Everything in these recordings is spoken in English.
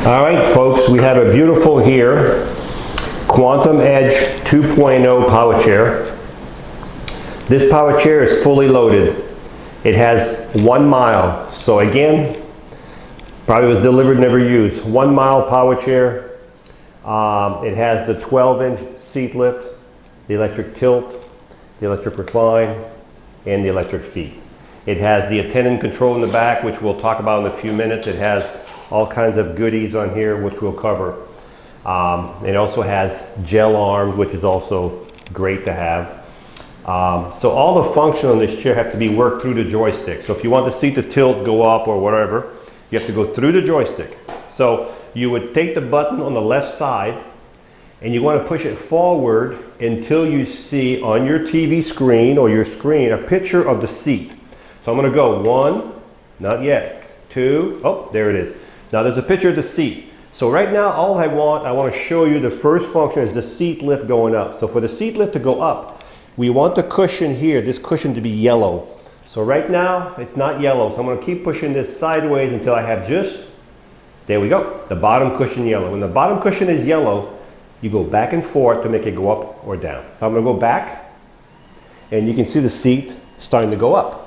All right, folks, we have a beautiful here Quantum Edge 2.0 power chair. This power chair is fully loaded. It has 1 mile. So again, probably was delivered, never used. 1 mile power chair. It has the 12-inch seat lift, the electric tilt, the electric recline, and the electric feet. It has the attendant control in the back, which we'll talk about in a few minutes. It has all kinds of goodies on here, which we'll cover. It also has gel arms, which is also great to have. So all the function on this chair have to be worked through the joystick. So if you want the seat to tilt, go up or whatever, you have to go through the joystick. So you would take the button on the left side and you want to push it forward until you see on your TV screen or your screen a picture of the seat. So I'm going to go 1, not yet, 2, oh, there it is. Now there's a picture of the seat. So right now all I want to show you the first function is the seat lift going up. So for the seat lift to go up, we want the cushion here, this cushion to be yellow. So right now it's not yellow. So I'm going to keep pushing this sideways until I have just, there we go, the bottom cushion yellow. When the bottom cushion is yellow, you go back and forth to make it go up or down. So I'm going to go back and you can see the seat starting to go up.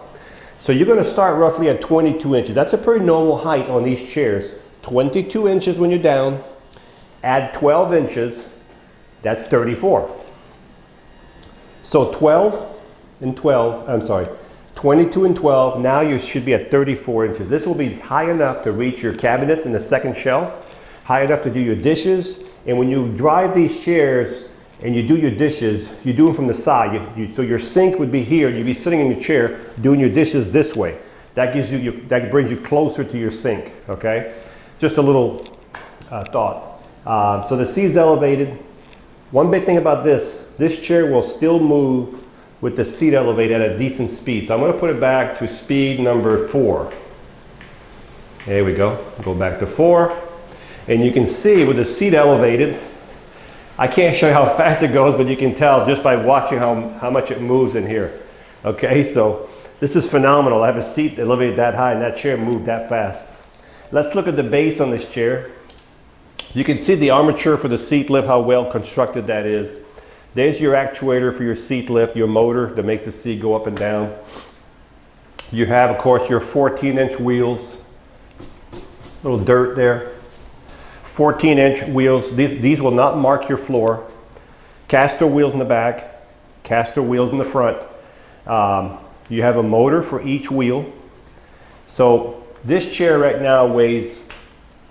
So you're going to start roughly at 22 inches. That's a pretty normal height on these chairs. 22 inches when you're down, add 12 inches, that's 34. So 22 and 12, now you should be at 34 inches. This will be high enough to reach your cabinets in the second shelf, high enough to do your dishes, and when you drive these chairs and you do your dishes, you do them from the side. So your sink would be here, you'd be sitting in your chair doing your dishes this way. That gives you, that brings you closer to your sink, okay? Just a little thought. So the seat's elevated. One big thing about this chair will still move with the seat elevated at a decent speed. So I'm going to put it back to speed number 4. There we go. Go back to 4. And you can see with the seat elevated, I can't show you how fast it goes, but you can tell just by watching how much it moves in here. Okay, so this is phenomenal. I have a seat elevated that high and that chair moved that fast. Let's look at the base on this chair. You can see the armature for the seat lift, how well constructed that is. There's your actuator for your seat lift, your motor that makes the seat go up and down. You have, of course, your 14-inch wheels. Little dirt there. 14-inch wheels. These will not mark your floor. Caster wheels in the back, caster wheels in the front. You have a motor for each wheel. So this chair right now weighs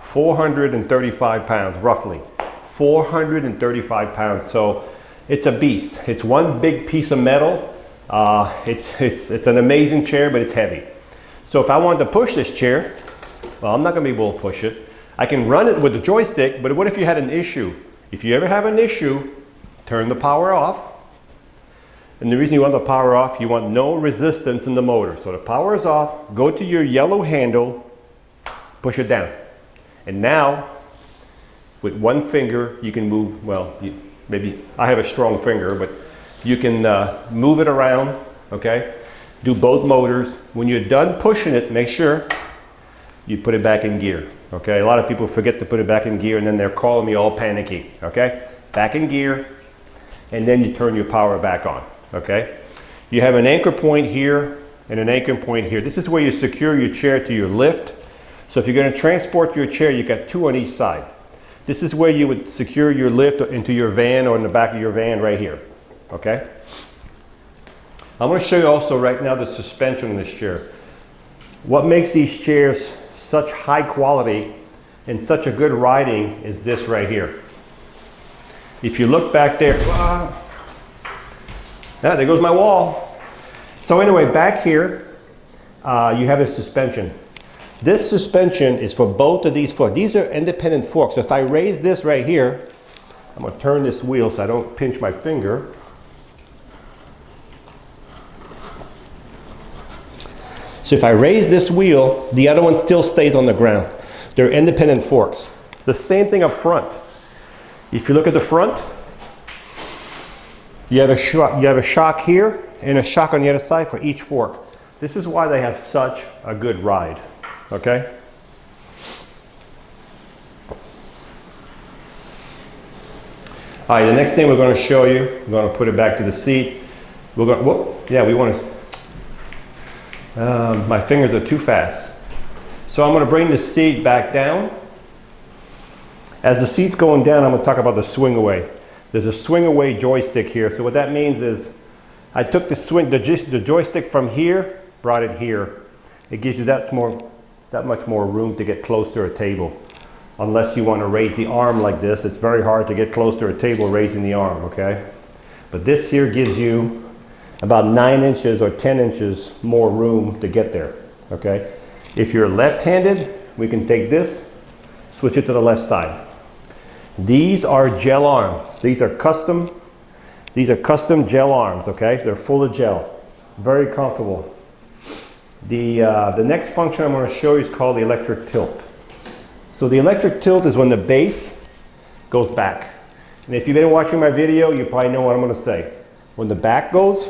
435 pounds, roughly. 435 pounds. So it's a beast. It's one big piece of metal. It's an amazing chair, but it's heavy. So if I wanted to push this chair, well, I'm not going to be able to push it. I can run it with the joystick, but what if you had an issue? If you ever have an issue, turn the power off. And the reason you want the power off, you want no resistance in the motor. So the power is off, go to your yellow handle, push it down. And now, with one finger, you can move, well, maybe I have a strong finger, but you can move it around, okay? Do both motors. When you're done pushing it, make sure you put it back in gear, okay? A lot of people forget to put it back in gear and then they're calling me all panicky, okay? Back in gear, and then you turn your power back on, okay? You have an anchor point here and an anchor point here. This is where you secure your chair to your lift. So if you're going to transport your chair, you got 2 on each side. This is where you would secure your lift into your van or in the back of your van right here, okay? I'm going to show you also right now the suspension in this chair. What makes these chairs such high quality and such a good riding is this right here. If you look back there, there goes my wall. So anyway, back here, you have a suspension. This suspension is for both of these forks. These are independent forks. So if I raise this right here, I'm going to turn this wheel so I don't pinch my finger. So if I raise this wheel, the other one still stays on the ground. They're independent forks. It's the same thing up front. If you look at the front, you have a shock here and a shock on the other side for each fork. This is why they have such a good ride, okay? All right, the next thing we're going to show you, we're going to put it back to the seat. We're going, whoop, yeah, we want to, my fingers are too fast. So I'm going to bring the seat back down. As the seat's going down, I'm going to talk about the swing away. There's a swing away joystick here. So what that means is I took the joystick from here, brought it here. It gives you that much more room to get close to a table. Unless you want to raise the arm like this, it's very hard to get close to a table raising the arm, okay? But this here gives you about 9 inches or 10 inches more room to get there, okay? If you're left-handed, we can take this, switch it to the left side. These are gel arms. These are custom gel arms, okay? They're full of gel. Very comfortable. The next function I'm going to show you is called the electric tilt. So the electric tilt is when the base goes back. And if you've been watching my video, you probably know what I'm going to say. When the back goes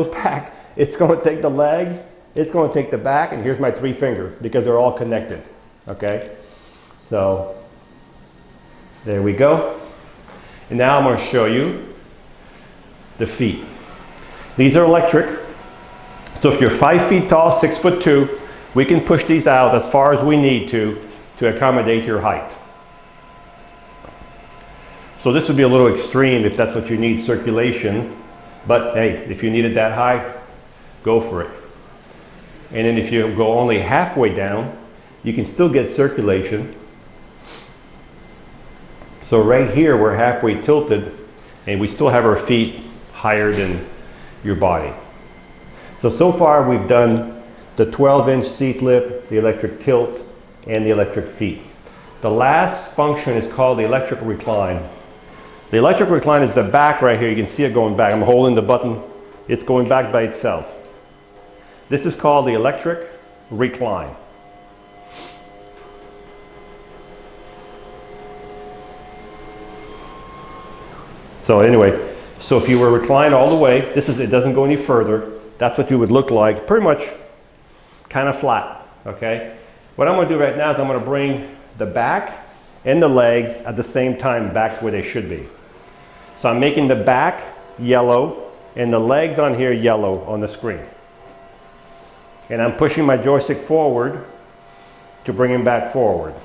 back, it's going to take the legs, it's going to take the back, and here's my 3 fingers because they're all connected, okay? So there we go. And now I'm going to show you the feet. These are electric. So if you're 5 feet tall, 6'2", we can push these out as far as we need to accommodate your height. So this would be a little extreme if that's what you need, circulation. But hey, if you need it that high, go for it. And then if you go only halfway down, you can still get circulation. So right here, we're halfway tilted, and we still have our feet higher than your body. So far we've done the 12-inch seat lift, the electric tilt, and the electric feet. The last function is called the electric recline. The electric recline is the back right here. You can see it going back. I'm holding the button. It's going back by itself. This is called the electric recline. So anyway, so if you were reclined all the way, it doesn't go any further. That's what you would look like, pretty much kind of flat, okay? What I'm going to do right now is I'm going to bring the back and the legs at the same time back where they should be. So I'm making the back yellow and the legs on here yellow on the screen. And I'm pushing my joystick forward to bring him back forward.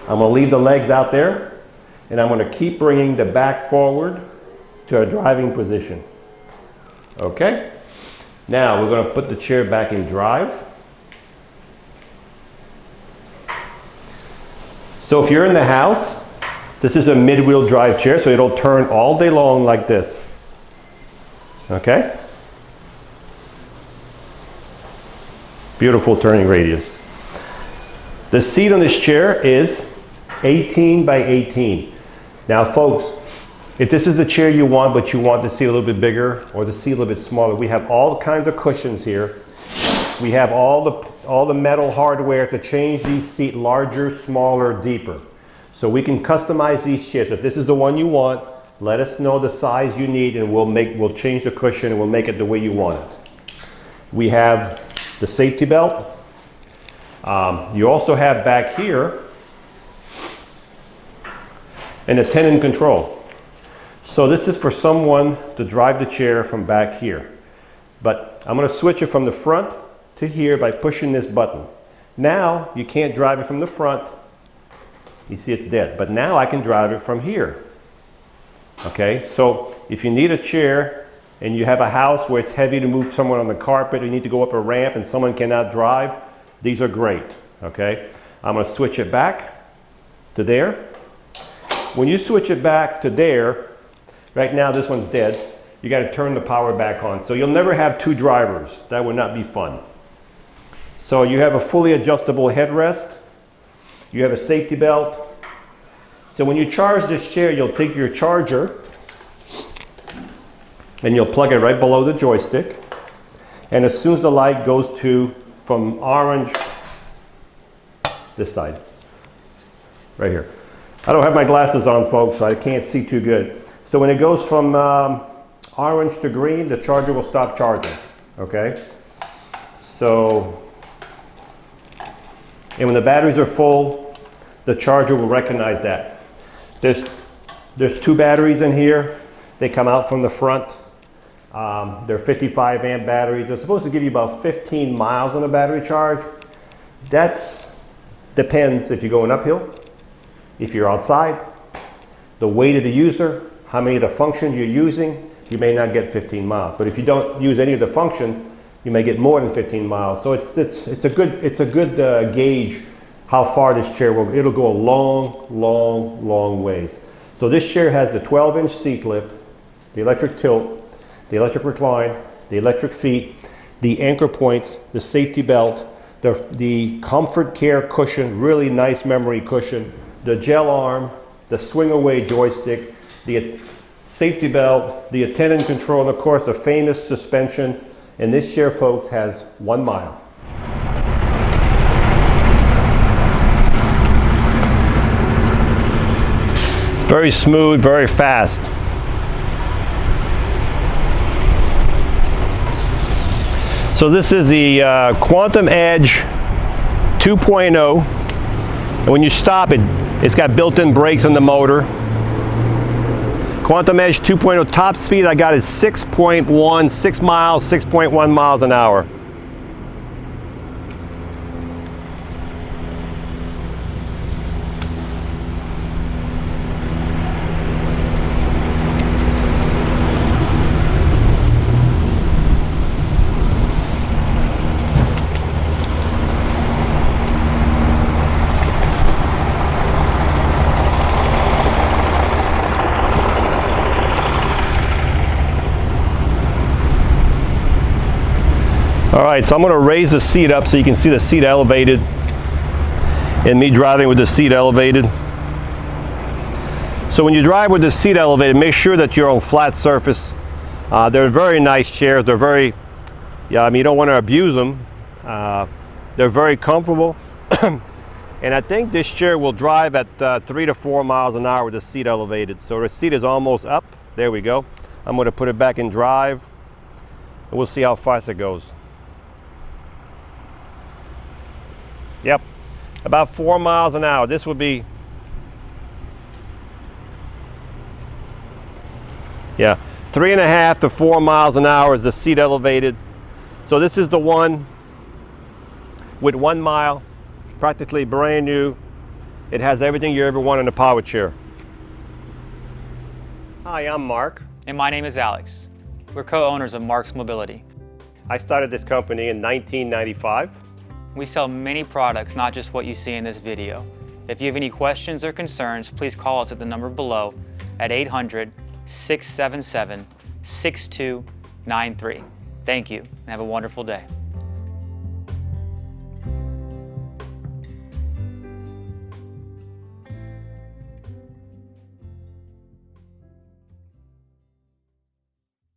I'm going to leave the legs out there, and I'm going to keep bringing the back forward to a driving position. Okay? Now we're going to put the chair back in drive. So if you're in the house, this is a mid-wheel drive chair, so it'll turn all day long like this. Okay? Beautiful turning radius. The seat on this chair is 18 by 18. Now folks, if this is the chair you want, but you want the seat a little bit bigger or the seat a little bit smaller, we have all kinds of cushions here. We have all the metal hardware to change these seats larger, smaller, deeper. So we can customize these chairs. If this is the one you want, let us know the size you need, and we'll change the cushion and we'll make it the way you want it. We have the safety belt. You also have back here an attendant control. So this is for someone to drive the chair from back here. But I'm going to switch it from the front to here by pushing this button. Now you can't drive it from the front. You see it's dead. But now I can drive it from here. Okay, so if you need a chair and you have a house where it's heavy to move someone on the carpet, or you need to go up a ramp and someone cannot drive, these are great. Okay, I'm going to switch it back to there. When you switch it back to there, right now this one's dead, you got to turn the power back on. So you'll never have 2 drivers. That would not be fun. So you have a fully adjustable headrest. You have a safety belt. So when you charge this chair, you'll take your charger and you'll plug it right below the joystick. And as soon as the light goes from orange, this side, right here. I don't have my glasses on, folks, so I can't see too good. So when it goes from orange to green, the charger will stop charging, okay? So, and when the batteries are full, the charger will recognize that. There's 2 batteries in here. They come out from the front. They're 55 amp batteries. They're supposed to give you about 15 miles on a battery charge. Depends if you're going uphill, if you're outside, the weight of the user, how many of the functions you're using. You may not get 15 miles, but if you don't use any of the function, you may get more than 15 miles. So it's a good gauge how far this chair will. It'll go a long ways. So this chair has the 12-inch seat lift, the electric tilt, the electric recline, the electric feet, the anchor points, the safety belt, the comfort care cushion, really nice memory cushion, the gel arm, the swing away joystick, the safety belt, the attendant control, and of course the famous suspension. And this chair, folks, has 1 mile. It's very smooth, very fast. So this is the Quantum Edge 2.0. And when you stop it, it's got built-in brakes on the motor. Quantum Edge 2.0 top speed I got is 6.1 miles an hour. All right, so I'm going to raise the seat up so you can see the seat elevated and me driving with the seat elevated. So when you drive with the seat elevated, make sure that you're on flat surface. They're very nice chairs. They're very, I mean, you don't want to abuse them. They're very comfortable. And I think this chair will drive at 3 to 4 miles an hour with the seat elevated. So the seat is almost up. There we go. I'm going to put it back in drive and we'll see how fast it goes. Yep, about 4 miles an hour. This would be, 3.5 to 4 miles an hour is the seat elevated. So this is the one with 1 mile, practically brand new. It has everything you ever want in a power chair. Hi, I'm Mark. And my name is Alex. We're co-owners of Marc's Mobility. I started this company in 1995. We sell many products, not just what you see in this video. If you have any questions or concerns, please call us at the number below at 800-677-6293. Thank you, and have a wonderful day.